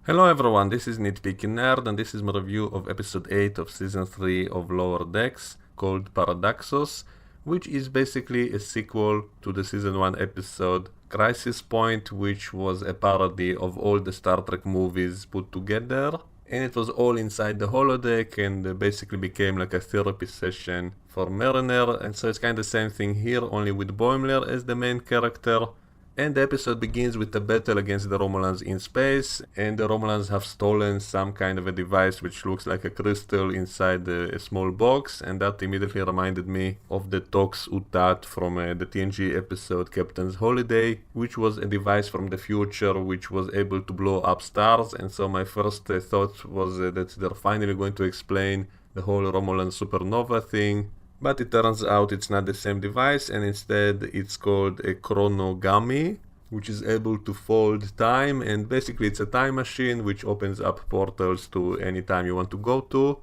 Hello everyone, this is Nitpicking Nerd and this is my review of episode 8 of season 3 of Lower Decks called Paradoxus, which is basically a sequel to the season 1 episode Crisis Point, which was a parody of all the Star Trek movies put together. And it was all inside the holodeck and basically became like a therapy session for Mariner. And so it's kind of the same thing here, only with Boimler as the main character. And the episode begins with a battle against the Romulans in space, and the Romulans have stolen some kind of a device which looks like a crystal inside a small box, and that immediately reminded me of the Tox Utat from the TNG episode Captain's Holiday, which was a device from the future which was able to blow up stars. And so my first thought was that they're finally going to explain the whole Romulan supernova thing. But it turns out it's not the same device, and instead it's called a chronogami, which is able to fold time, and basically it's a time machine which opens up portals to any time you want to go to,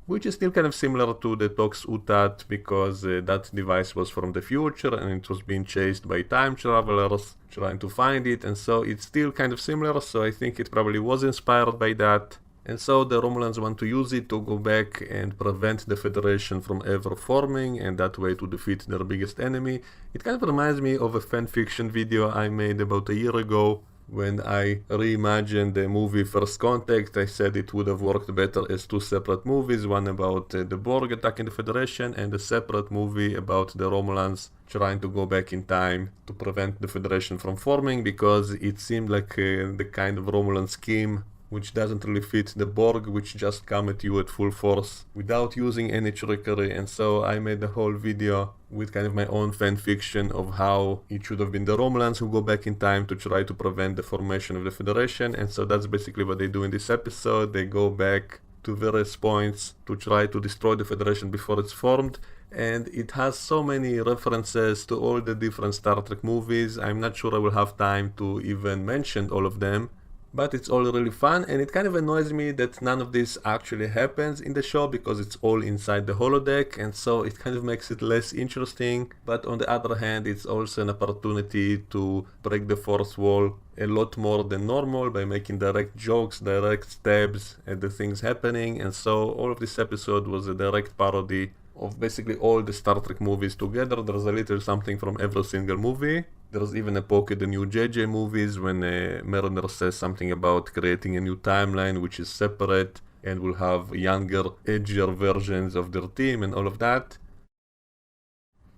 which is still kind of similar to the Tox Utat because that device was from the future and it was being chased by time travelers trying to find it, and so it's still kind of similar, so I think it probably was inspired by that. And so the Romulans want to use it to go back and prevent the Federation from ever forming, and that way to defeat their biggest enemy. It kind of reminds me of a fanfiction video I made about a year ago when I reimagined the movie First Contact. I said it would have worked better as two separate movies, one about the Borg attacking the Federation and a separate movie about the Romulans trying to go back in time to prevent the Federation from forming, because it seemed like the kind of Romulan scheme which doesn't really fit the Borg, which just come at you at full force without using any trickery. And so I made the whole video with kind of my own fan fiction of how it should have been the Romulans who go back in time to try to prevent the formation of the Federation. And so that's basically what they do in this episode. They go back to various points to try to destroy the Federation before it's formed. And it has so many references to all the different Star Trek movies. I'm not sure I will have time to even mention all of them. But it's all really fun, and it kind of annoys me that none of this actually happens in the show because it's all inside the holodeck, and so it kind of makes it less interesting. But on the other hand, it's also an opportunity to break the fourth wall a lot more than normal by making direct jokes, direct stabs at the things happening. And so all of this episode was a direct parody of basically all the Star Trek movies together. There's a little something from every single movie. There's even a poke at the new JJ movies when Mariner says something about creating a new timeline which is separate and will have younger, edgier versions of their team and all of that.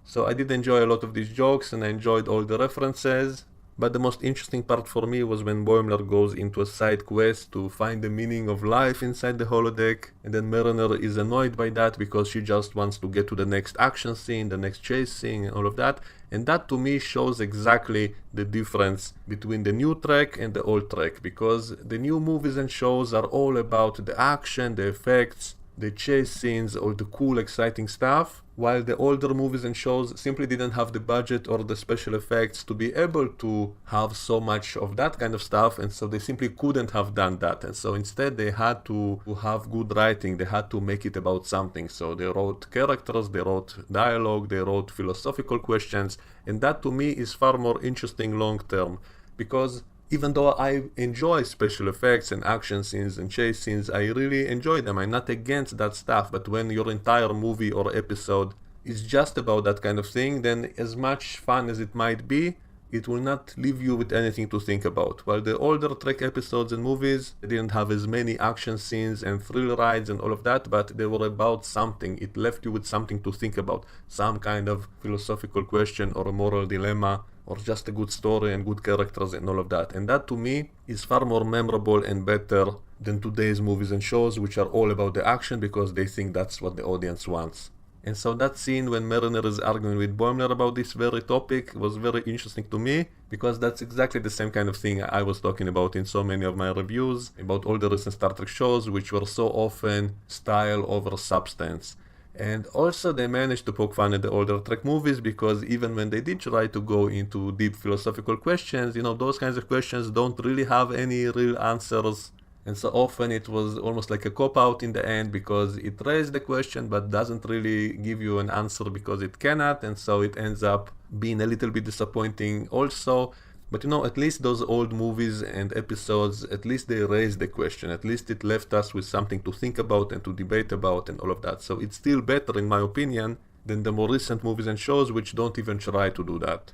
So I did enjoy a lot of these jokes and I enjoyed all the references. But the most interesting part for me was when Boimler goes into a side quest to find the meaning of life inside the holodeck, and then Mariner is annoyed by that because she just wants to get to the next action scene, the next chase scene, and all of that. And that to me shows exactly the difference between the new Trek and the old Trek, because the new movies and shows are all about the action, the effects, the chase scenes, all the cool, exciting stuff, while the older movies and shows simply didn't have the budget or the special effects to be able to have so much of that kind of stuff, and so they simply couldn't have done that. And so instead they had to have good writing, they had to make it about something. So they wrote characters, they wrote dialogue, they wrote philosophical questions, and that to me is far more interesting long term, because even though I enjoy special effects and action scenes and chase scenes, I really enjoy them. I'm not against that stuff, but when your entire movie or episode is just about that kind of thing, then as much fun as it might be, it will not leave you with anything to think about. While the older Trek episodes and movies didn't have as many action scenes and thrill rides and all of that, but they were about something. It left you with something to think about, some kind of philosophical question or a moral dilemma, or just a good story and good characters and all of that. And that to me is far more memorable and better than today's movies and shows, which are all about the action because they think that's what the audience wants. And so that scene when Mariner is arguing with Boimler about this very topic was very interesting to me, because that's exactly the same kind of thing I was talking about in so many of my reviews about all the recent Star Trek shows, which were so often style over substance. And also they managed to poke fun at the older Trek movies, because even when they did try to go into deep philosophical questions, those kinds of questions don't really have any real answers. And so often it was almost like a cop-out in the end, because it raised the question but doesn't really give you an answer because it cannot, and so it ends up being a little bit disappointing also. But at least those old movies and episodes, at least they raised the question. At least it left us with something to think about and to debate about and all of that. So it's still better, in my opinion, than the more recent movies and shows which don't even try to do that.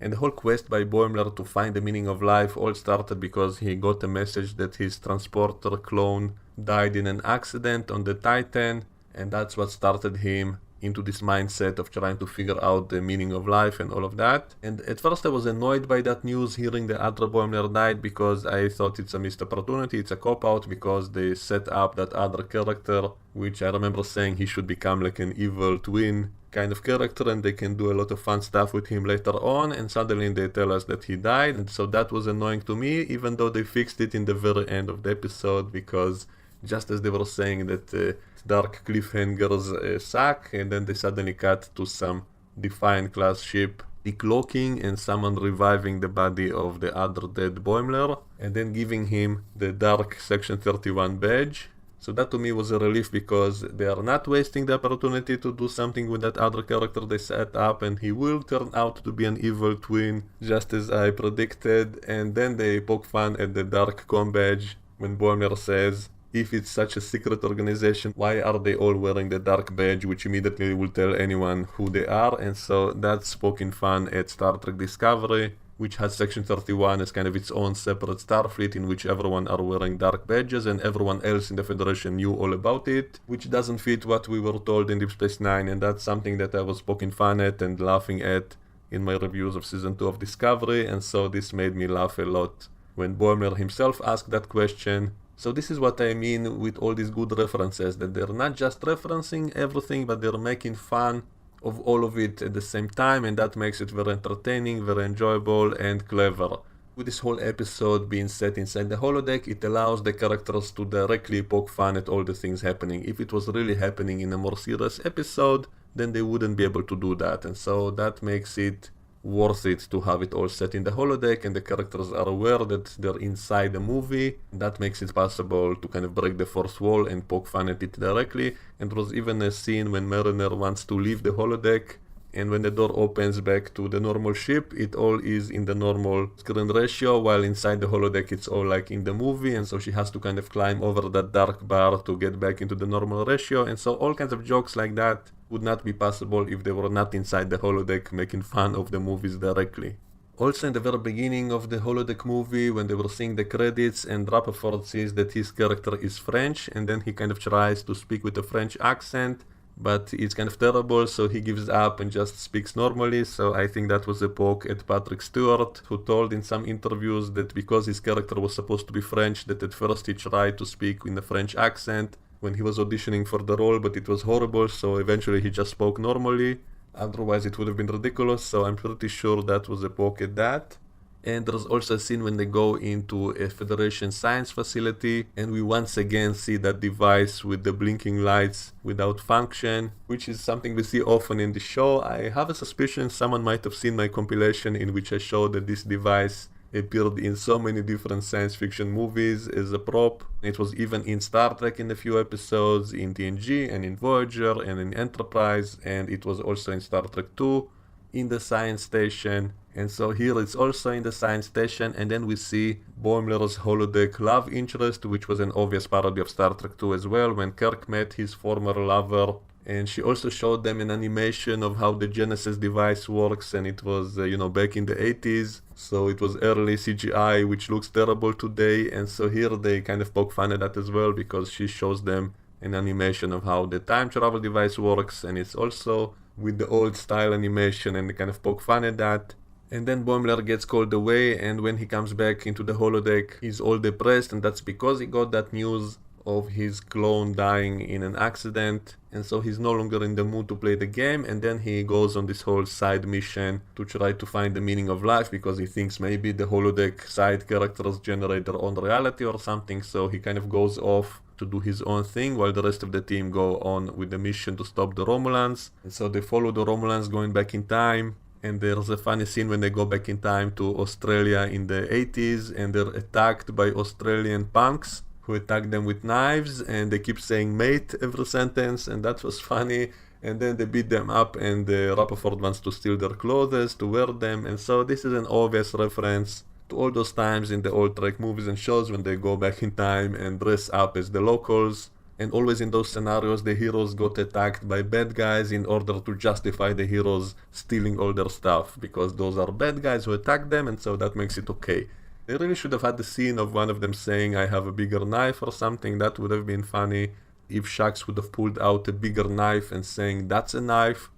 And the whole quest by Boimler to find the meaning of life all started because he got a message that his transporter clone died in an accident on the Titan, and that's what started him into this mindset of trying to figure out the meaning of life and all of that. And at first I was annoyed by that news, hearing the other Boimler died, because I thought it's a missed opportunity, it's a cop-out, because they set up that other character, which I remember saying he should become like an evil twin kind of character, and they can do a lot of fun stuff with him later on, and suddenly they tell us that he died. And so that was annoying to me, even though they fixed it in the very end of the episode, because just as they were saying that dark cliffhangers suck, and then they suddenly cut to some Defiant class ship decloaking and someone reviving the body of the other dead Boimler, and then giving him the dark Section 31 badge. So that to me was a relief, because they are not wasting the opportunity to do something with that other character they set up, and he will turn out to be an evil twin, just as I predicted. And then they poke fun at the dark com badge when Boimler says, if it's such a secret organization, why are they all wearing the dark badge, which immediately will tell anyone who they are? And so that's poking fun at Star Trek Discovery, which has Section 31 as kind of its own separate Starfleet, in which everyone are wearing dark badges and everyone else in the Federation knew all about it, which doesn't fit what we were told in Deep Space Nine. And that's something that I was poking fun at and laughing at in my reviews of Season 2 of Discovery, and so this made me laugh a lot when Boimler himself asked that question. So this is what I mean with all these good references, that they're not just referencing everything, but they're making fun of all of it at the same time, and that makes it very entertaining, very enjoyable, and clever. With this whole episode being set inside the holodeck, it allows the characters to directly poke fun at all the things happening. If it was really happening in a more serious episode, then they wouldn't be able to do that, and so that makes it worth it to have it all set in the holodeck, and the characters are aware that they're inside the movie. That makes it possible to kind of break the fourth wall and poke fun at it directly. And there was even a scene when Mariner wants to leave the holodeck, and when the door opens back to the normal ship, it all is in the normal screen ratio, while inside the holodeck it's all like in the movie, and so she has to kind of climb over that dark bar to get back into the normal ratio. And so all kinds of jokes like that would not be possible if they were not inside the holodeck making fun of the movies directly. Also, in the very beginning of the holodeck movie, when they were seeing the credits and Rappaport says that his character is French, and then he kind of tries to speak with a French accent, but it's kind of terrible, so he gives up and just speaks normally. So I think that was a poke at Patrick Stewart, who told in some interviews that because his character was supposed to be French, that at first he tried to speak in a French accent when he was auditioning for the role, but it was horrible, so eventually he just spoke normally. Otherwise it would have been ridiculous, so I'm pretty sure that was a poke at that. And there's also a scene when they go into a Federation science facility, and we once again see that device with the blinking lights without function, which is something we see often in the show. I have a suspicion someone might have seen my compilation in which I showed that this device appeared in so many different science fiction movies as a prop. It was even in Star Trek in a few episodes, in TNG and in Voyager and in Enterprise, and it was also in Star Trek 2 in the science station. And so here it's also in the science station, and then we see Boimler's holodeck love interest, which was an obvious parody of Star Trek 2 as well, when Kirk met his former lover. And she also showed them an animation of how the Genesis device works, and it was, back in the 80s, so it was early CGI, which looks terrible today. And so here they kind of poke fun at that as well, because she shows them an animation of how the time travel device works, and it's also with the old style animation, and they kind of poke fun at that. And then Boimler gets called away, and when he comes back into the holodeck, he's all depressed, and that's because he got that news of his clone dying in an accident, and so he's no longer in the mood to play the game. And then he goes on this whole side mission to try to find the meaning of life, because he thinks maybe the holodeck side characters generate their own reality or something. So he kind of goes off to do his own thing while the rest of the team go on with the mission to stop the Romulans. And so they follow the Romulans going back in time, and there's a funny scene when they go back in time to Australia in the 80s, and they're attacked by Australian punks who attack them with knives, and they keep saying mate every sentence, and that was funny. and then they beat them up, and Rappaport wants to steal their clothes to wear them, and so this is an obvious reference to all those times in the old Trek movies and shows when they go back in time and dress up as the locals. And always in those scenarios the heroes got attacked by bad guys in order to justify the heroes stealing all their stuff, because those are bad guys who attacked them, and so that makes it okay. They really should have had the scene of one of them saying, "I have a bigger knife" or something. That would have been funny if Shax would have pulled out a bigger knife and saying, "That's a knife."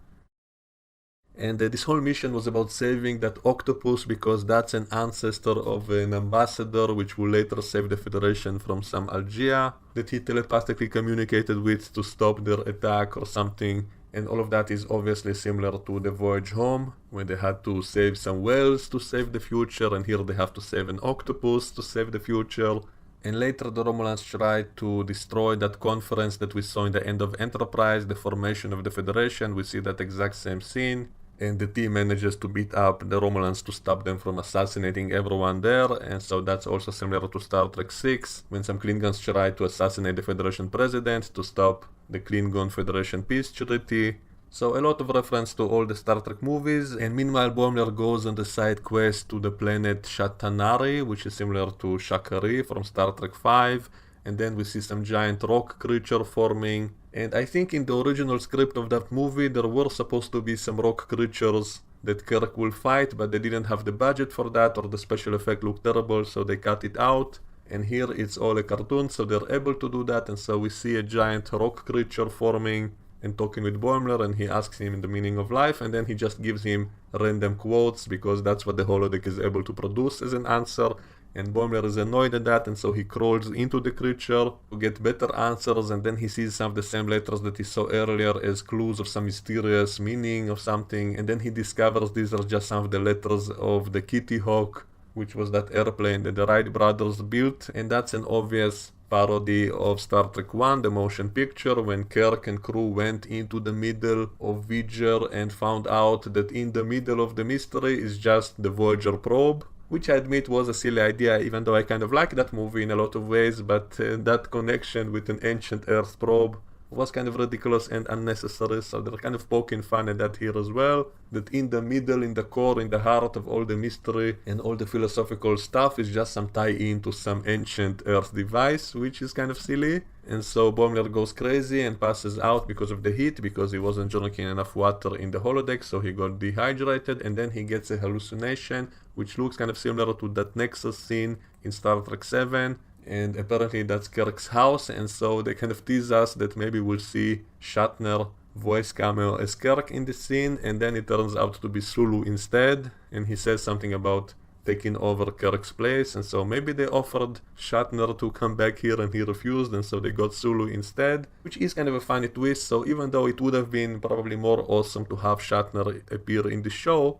And this whole mission was about saving that octopus, because that's an ancestor of an ambassador which will later save the Federation from some Algia that he telepathically communicated with to stop their attack or something. And all of that is obviously similar to the voyage home, when they had to save some whales to save the future, and here they have to save an octopus to save the future. And later the Romulans tried to destroy that conference that we saw in the end of Enterprise, the formation of the Federation. We see that exact same scene. And the team manages to beat up the Romulans to stop them from assassinating everyone there, and so that's also similar to Star Trek 6, when some Klingons try to assassinate the Federation president to stop the Klingon Federation peace treaty. So a lot of reference to all the Star Trek movies, and meanwhile Boimler goes on the side quest to the planet Shatanari, which is similar to Shakari from Star Trek 5, and then we see some giant rock creature forming. And I think in the original script of that movie there were supposed to be some rock creatures that Kirk will fight, but they didn't have the budget for that, or the special effect looked terrible, so they cut it out. And here it's all a cartoon, so they're able to do that, and so we see a giant rock creature forming and talking with Boimler, and he asks him the meaning of life, and then he just gives him random quotes, because that's what the holodeck is able to produce as an answer. And Boimler is annoyed at that, and so he crawls into the creature to get better answers, and then he sees some of the same letters that he saw earlier as clues of some mysterious meaning of something, and then he discovers these are just some of the letters of the Kitty Hawk, which was that airplane that the Wright brothers built, and that's an obvious parody of Star Trek 1, the motion picture, when Kirk and crew went into the middle of Voyager and found out that in the middle of the mystery is just the Voyager probe. Which I admit was a silly idea, even though I kind of like that movie in a lot of ways, but that connection with an ancient Earth probe was kind of ridiculous and unnecessary, so they're kind of poking fun at that here as well. That in the middle, in the core, in the heart of all the mystery and all the philosophical stuff is just some tie-in to some ancient Earth device, which is kind of silly. And so Boimler goes crazy and passes out because of the heat, because he wasn't drinking enough water in the holodeck, so he got dehydrated, and then he gets a hallucination, which looks kind of similar to that Nexus scene in Star Trek 7. And apparently that's Kirk's house, and so they kind of tease us that maybe we'll see Shatner voice cameo as Kirk in the scene, and then it turns out to be Sulu instead, and he says something about taking over Kirk's place, and so maybe they offered Shatner to come back here and he refused, and so they got Sulu instead, which is kind of a funny twist. So even though it would have been probably more awesome to have Shatner appear in the show,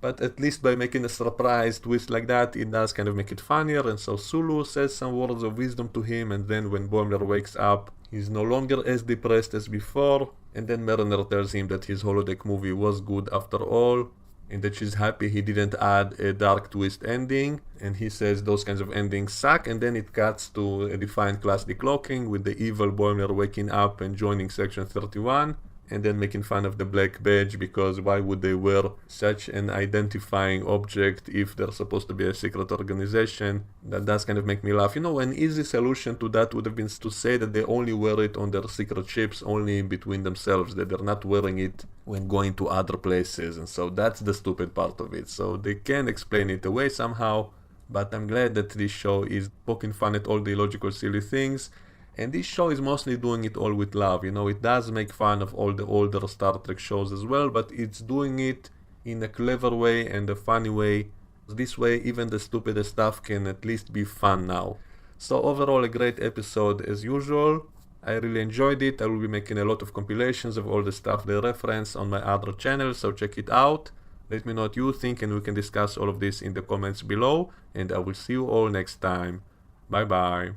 but at least by making a surprise twist like that, it does kind of make it funnier. And so Sulu says some words of wisdom to him, and then when Boimler wakes up, he's no longer as depressed as before. And then Mariner tells him that his holodeck movie was good after all, and that she's happy he didn't add a dark twist ending. And he says those kinds of endings suck, and then it cuts to a defined class declocking with the evil Boimler waking up and joining Section 31. And then making fun of the black badge, because why would they wear such an identifying object if they're supposed to be a secret organization? That does kind of make me laugh. You know, an easy solution to that would have been to say that they only wear it on their secret ships, only between themselves, that they're not wearing it when going to other places, and so that's the stupid part of it. So they can explain it away somehow, but I'm glad that this show is poking fun at all the illogical silly things. And this show is mostly doing it all with love. You know, it does make fun of all the older Star Trek shows as well, but it's doing it in a clever way and a funny way. This way, even the stupidest stuff can at least be fun now. So overall, a great episode as usual. I really enjoyed it. I will be making a lot of compilations of all the stuff they reference on my other channel, so check it out. Let me know what you think, and we can discuss all of this in the comments below. And I will see you all next time. Bye bye.